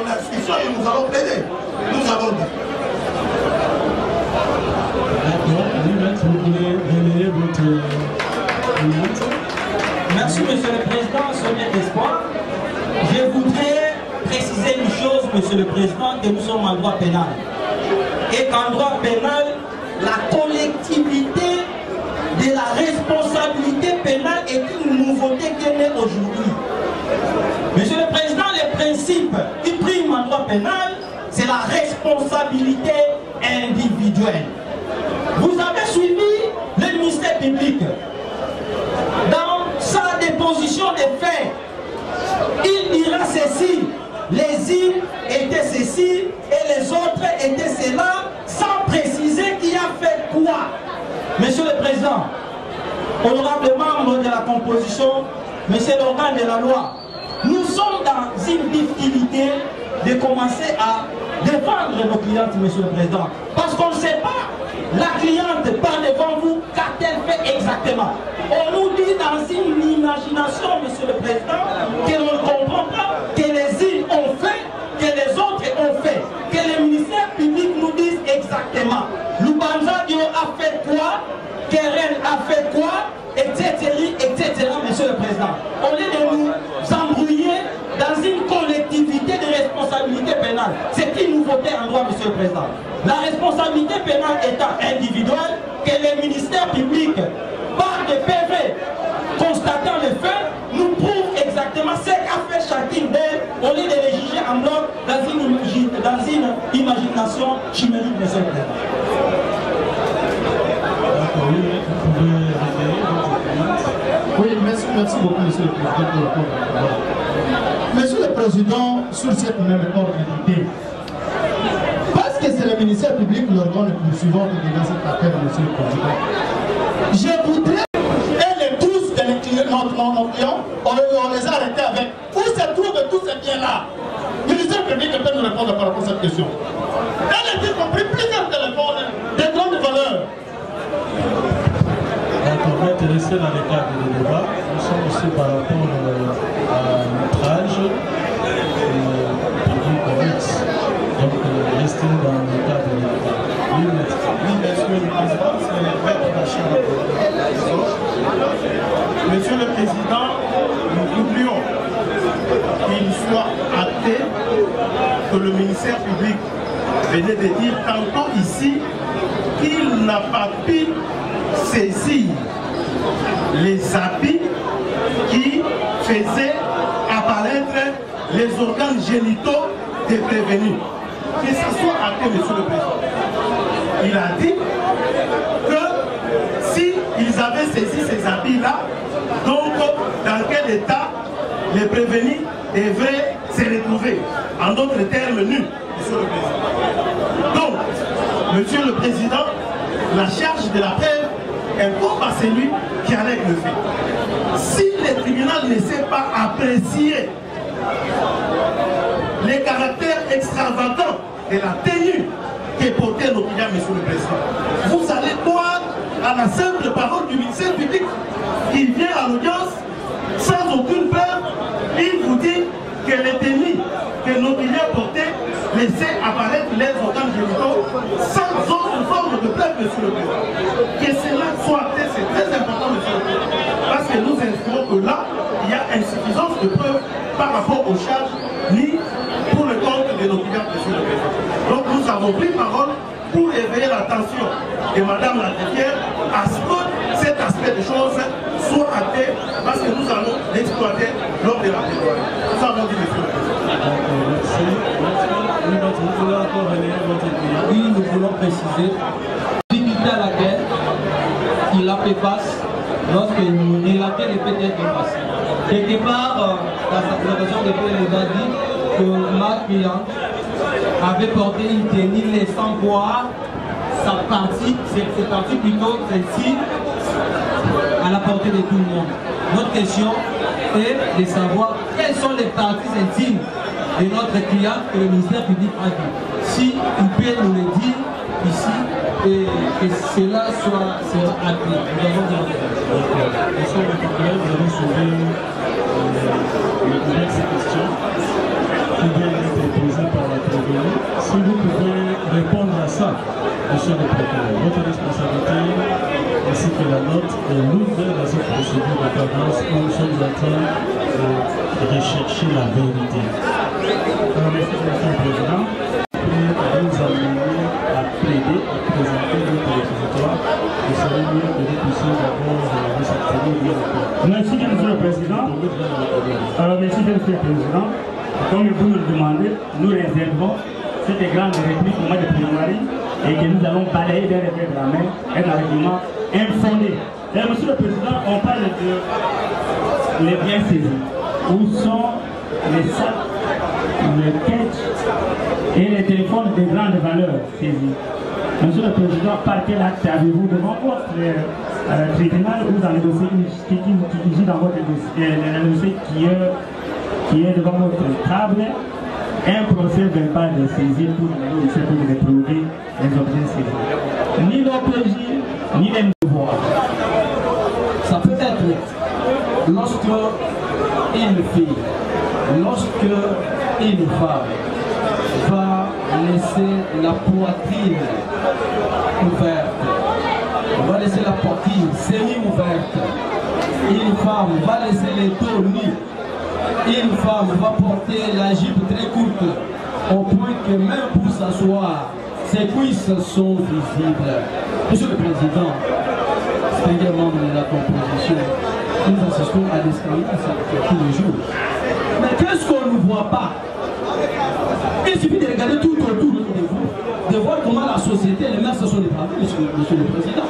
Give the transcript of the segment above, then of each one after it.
son inscription et nous allons plaider. Nous avons dit. Merci, Monsieur le Président. Sonia d'espoir. Je voudrais préciser une chose, Monsieur le Président, que nous sommes en droit pénal. Et qu'en droit pénal, la collectivité de la responsabilité pénale est une nouveauté qui est née aujourd'hui. Monsieur le Président, les principes qui priment en droit pénal, c'est la responsabilité individuelle. Vous avez suivi le ministère public. Dans sa déposition des faits, il dira ceci, les îles étaient ceci et les autres étaient cela, sans préciser qui a fait quoi. Monsieur le Président, honorable membre de la composition, monsieur l'organe de la loi, nous sommes dans une difficulté de commencer à défendre nos clientes, monsieur le Président. Parce qu'on ne sait pas, la cliente part devant vous, qu'a-t-elle fait exactement? On nous dit dans une imagination, monsieur le Président, que l'on ne comprend pas, que les îles ont fait, que les autres ont fait, que le ministère public nous dise exactement. Lubanza Dio a fait quoi? Keren a fait quoi? Etc., monsieur le Président. Au lieu de nous embrouiller dans une collectivité de responsabilité pénale. C'est une nouveauté en droit, monsieur le Président. La responsabilité pénale étant individuelle, que les ministères publics, par des PV, constatant les faits, nous prouvent exactement ce qu'a fait chacune d'elles, au lieu de les juger en bloc dans une imagination chimérique, monsieur le Président. Oui, merci beaucoup, Monsieur le Président. Monsieur le Président, sur cette même ordre d'idée, parce que c'est le ministère public l'organe le plus suivant qui est dans cette affaire, Monsieur le Président, je voudrais, et les tous de nos clients, on les a arrêtés avec, où se trouvent tous ces biens-là? Le ministère public peut nous répondre par rapport à cette question. Elle a dit compris plusieurs téléphones de grande valeur. On va intéresser dans le cadre du débat. Nous sommes aussi par rapport à l'outrage public commerce. Donc, rester dans le cadre du débat. Oui, Monsieur le Président, c'est le maître d'achat. Monsieur le Président, nous voulions qu'il soit acté que le ministère public venait de dire tantôt ici qu'il n'a pas pu saisir les habits qui faisaient apparaître les organes génitaux des prévenus. Que ce soit acté, Monsieur le Président. Il a dit que s'ils avaient saisi ces habits-là, donc dans quel état les prévenus devraient se retrouver. En d'autres termes, nus, Monsieur le Président. Donc, Monsieur le Président, la charge de la preuve incombe à celui qui en règle le fait. Si le tribunal ne sait pas apprécier les caractères extravagants de la tenue qu'est portée nos clients, Monsieur le Président, vous allez croire à la simple parole du ministère public qui vient à l'audience sans aucune preuve. Il vous dit que les tenues que nos clients portaient laissaient apparaître les organes génitaux sans autre forme de preuve, Monsieur le Président. Que cela soit acté, c'est très important, Monsieur le Président, parce que nous estimons que là, il y a insuffisance de preuves par rapport aux charges, ni pour le compte de nos clients, Monsieur le Président. Donc nous avons pris parole pour éveiller l'attention de Madame la greffière à ce que cet aspect de choses soit acté, parce que nous allons l'exploiter lors de la plaidoirie. Nous avons dit, Monsieur le Président. Oui, nous voulons préciser la difficulté à laquelle il a fait face lorsque nous relatait les faits d'être passés. Quelque part, dans l'occasion de faire les a dit que ma cliente avait porté une tenue laissant voir sa partie, cette partie plutôt celle-ci, à la portée de tout le monde. Notre question est de savoir quelles sont les parties intimes de notre client que le ministère public a dit. Si il peut nous le dire ici et que cela soit acté. Nous avons demandé. Monsieur le Président, vous avez soulevé diverses questions qui viennent d'être posées. répondre à ça, monsieur le procureur. Votre responsabilité, ainsi que la nôtre, est lourde dans cette procédure de flagrance où nous sommes en train de rechercher la vérité. Alors, monsieur le Président, nous amener à plaider, à présenter notre réquisitoire. Il serait mieux que nous puissions d'abord vous s'activer. Merci, monsieur le Président. Merci, monsieur le Président. Comme vous nous le demandez, nous réservons cette grande réplique au mois de plaidoirie et que nous allons balayer d'un revers de la main un argument infondé. Monsieur le Président, on parle de les biens saisis. Où sont les sacs, le catch et les téléphones de grande valeur saisis? Monsieur le Président, par quel acte avez-vous devant votre tribunal ou dans le dossier qui est dans votre dossier, le dossier qui est devant votre table, un procès verbal de saisie pour les prouver les objets saisis? Ni l'OPJ, ni les devoirs. Ça peut être lorsque une fille, lorsque une femme va laisser la poitrine ouverte, va laisser la poitrine semi-ouverte, une femme va laisser les dos nus, une femme va porter la jupe très courte au point que même pour s'asseoir, ses cuisses sont visibles. Monsieur le Président, distingué membre de la composition, nous assistons à des scandales tous les jours. Mais qu'est-ce qu'on ne voit pas? Il suffit de regarder tout autour de vous, de voir comment la société, les mœurs se sont dépravées, monsieur le Président.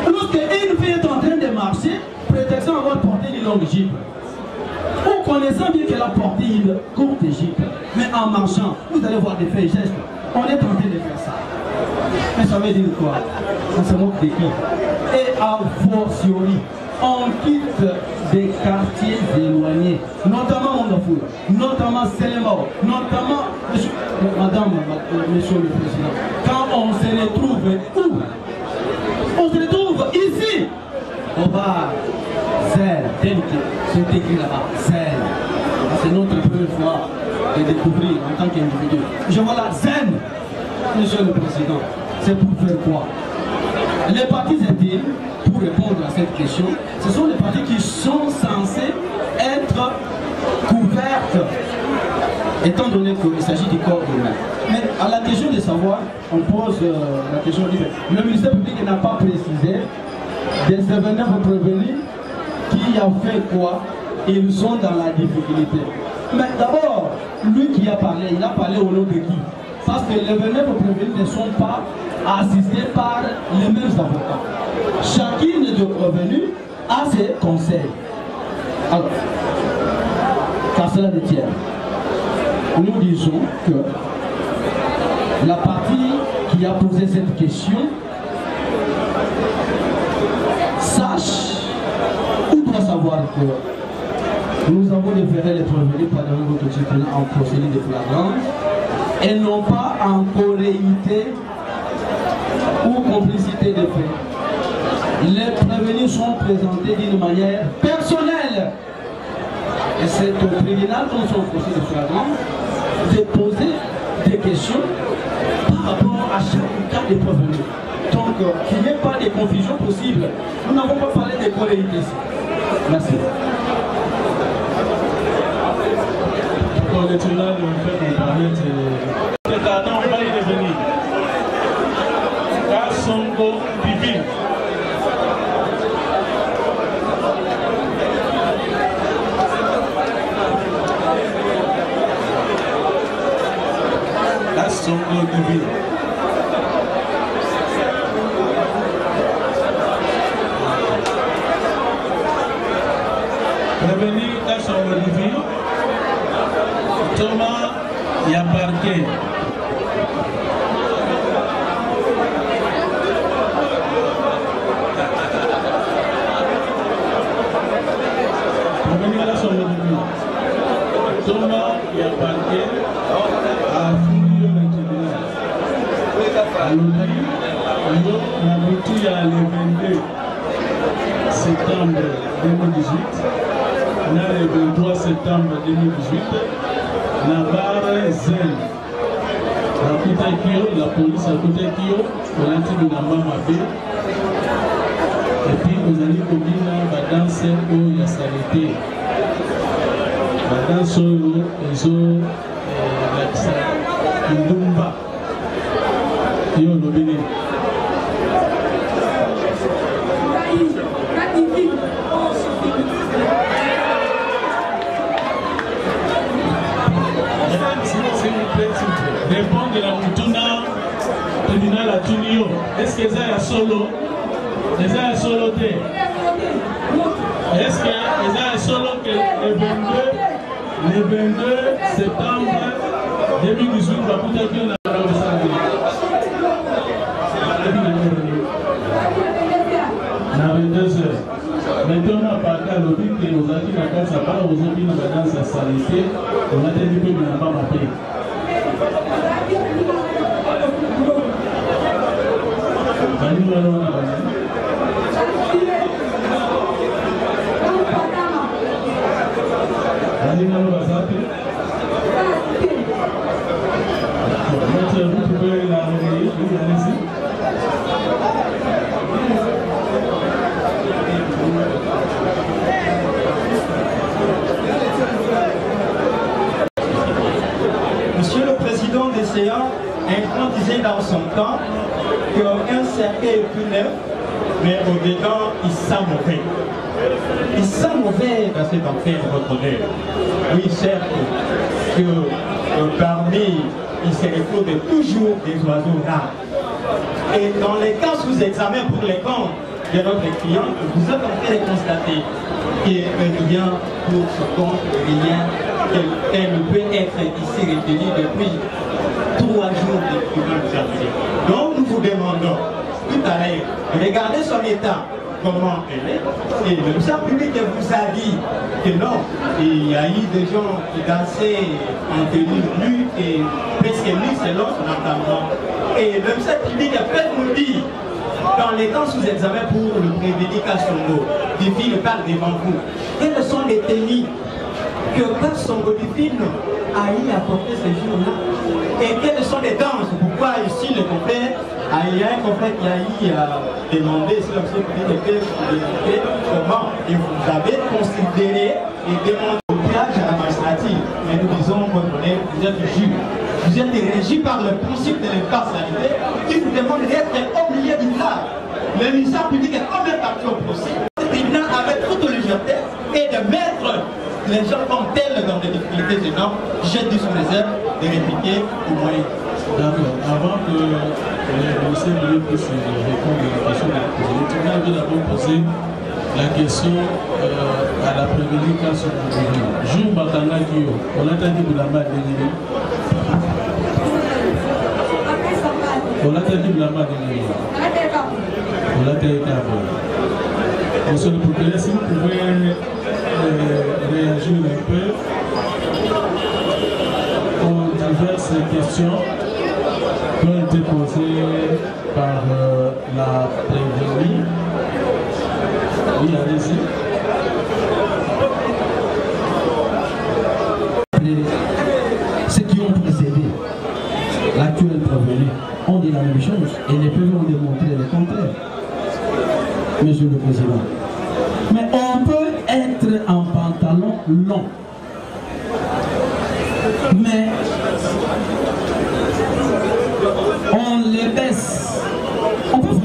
Lorsqu'une fille est en train de marcher, prétextant avoir porté une longue jupe, ou connaissant bien qu'elle a porté une courte jupe, mais en marchant, vous allez voir des faits et gestes, on est en train de faire ça. Mais ça veut dire quoi? On se moque de qui? Et a fortiori, on quitte des quartiers éloignés, notamment Mongafoula, notamment Sélémao, notamment, monsieur le Président, quand on se retrouve où? On se retrouve ici, au bar Zel, tel que c'est écrit là-bas, Zel. C'est notre première fois de découvrir en tant qu'individu. Je vois la Zen, monsieur le Président, c'est pour faire quoi? Les partis intimes, pour répondre à cette question, ce sont les parties qui sont censées être couvertes, étant donné qu'il s'agit du corps humain. Mais à la question de savoir, on pose la question libre. Le ministère public n'a pas précisé des événements prévenus qui a fait quoi, ils sont dans la difficulté. Mais d'abord, lui qui a parlé, il a parlé au nom de qui? Parce que les événements prévenus ne sont pas assistés par les mêmes avocats. Chacune de revenus a ses conseils. Alors, car cela de tiers, nous disons que la partie qui a posé cette question sache ou doit savoir que nous avons déféré les prévenus pendant notre tribunal en procédure de flagrance et non pas en corréité ou complicité de fait. Les prévenus sont présentés d'une manière personnelle. Et c'est au tribunal, dans son procès de flagrance, de poser des questions par rapport à chaque cas de prévenu. Donc, qu'il n'y ait pas de confusion possible. Nous n'avons pas parlé de colléité ici. Merci. Pour le tribunal, on fait qu'on permette le pardon, on va y revenir. Car Sonko Bibi. La Sonko Bibi. Revenir à Sonko Bibi. Thomas Yabarke. Revenir à son début. Thomas Yabarke a fouillé le tribunal. On a abouti à le 22 septembre 2018. On a le 23 septembre 2018. La barre Zen, la Cour la police à côté qui on a dit de la maman. Et puis vous allez combiner la danse où il y a saleté. La danse où ils ont l'accent. Ils n'ont pas. Ils ont l'obéné. S'il vous plaît, répondre de la Moutuna, tribunal à Tunio. Est-ce que ça est solo? Les a solo té. Est-ce que les a solo que le 22 septembre 2018 va peut-être bien la na 22h. Maintenant, on parle à l'objet que nous avons dit que ça parle aux autres qui nous dans sa saleté, on a dit que nous n'avons pas mappé. Monsieur le Président des séances, un disait dans son temps qu'un cercueil est plus neuf, mais au-dedans, il sent mauvais. Il sent mauvais dans cet enfer de votre rêve. Oui, certes, que parmi, il se retrouve toujours des oiseaux rares. Et dans les cas sous examen pour les comptes de notre client, vous êtes en train de constater qu'il y a un lien pour ce compte, rien qu'elle ne peut être ici retenue depuis 3 jours de terminé. Donc nous vous demandons tout à l'heure, regardez son état, comment elle est, et le ministère public vous a dit que non, il y a eu des gens qui dansaient en tenue nue et presque nue selon son entendement. Et le ministère public peut nous dire, dans les temps sous examen pour le prévenir Kassongo, Divine parle devant vous, quels sont les tenues que Kassongo Divine a eu à porter ces jours-là? Et quelles sont les danses? Pourquoi ici le confrère, il y a un confrère qui a eu à demander si l'objet public était comment et vous avez considéré et demandé au piage administratif. Mais nous disons, votre honneur, vous êtes juge. Vous êtes régi par le principe de l'impartialité qui vous demande d'être au milieu du plat. Le ministère public est quand même parti au procès. Le tribunal avec toute légèreté et de mettre les gens comme tels dans des difficultés gênantes, j'ai dit sous réserve de répliquer au moyen. D'accord. Avant que le ministère public puisse répondre à la question de la posée, le tribunal veut d'abord poser la question à la prévenue quand son gouvernement. Jules Bakanga Kyo, on a entendu de la main de on l'a entendu de la main de on l'a entendu. Monsieur le procureur, si vous pouvez réagir un peu aux diverses questions qui ont été posées par la prévenue. Oui, allez-y. Ceux qui ont précédé l'actuel prévenu ont dit la même chose et les preuves ont démontré le contraire, Monsieur le Président. Mais on peut être en pantalon long, mais on les baisse. On peut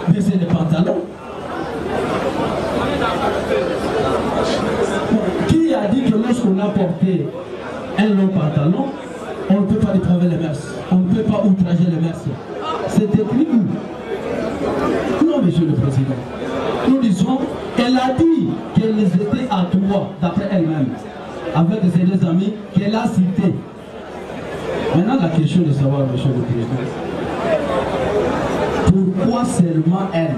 baisser les pantalons. Qui a dit que lorsqu'on a porté un long pantalon, on ne peut pas dépraver les mœurs, on ne peut pas outrager les mœurs? C'est écrit où? Non, Monsieur le Président. Nous disons qu'elle a dit qu'elles étaient à 3, d'après elle-même, avec ses deux amis qu'elle a cités. Maintenant, la question de savoir, Monsieur le Président, pourquoi seulement elle?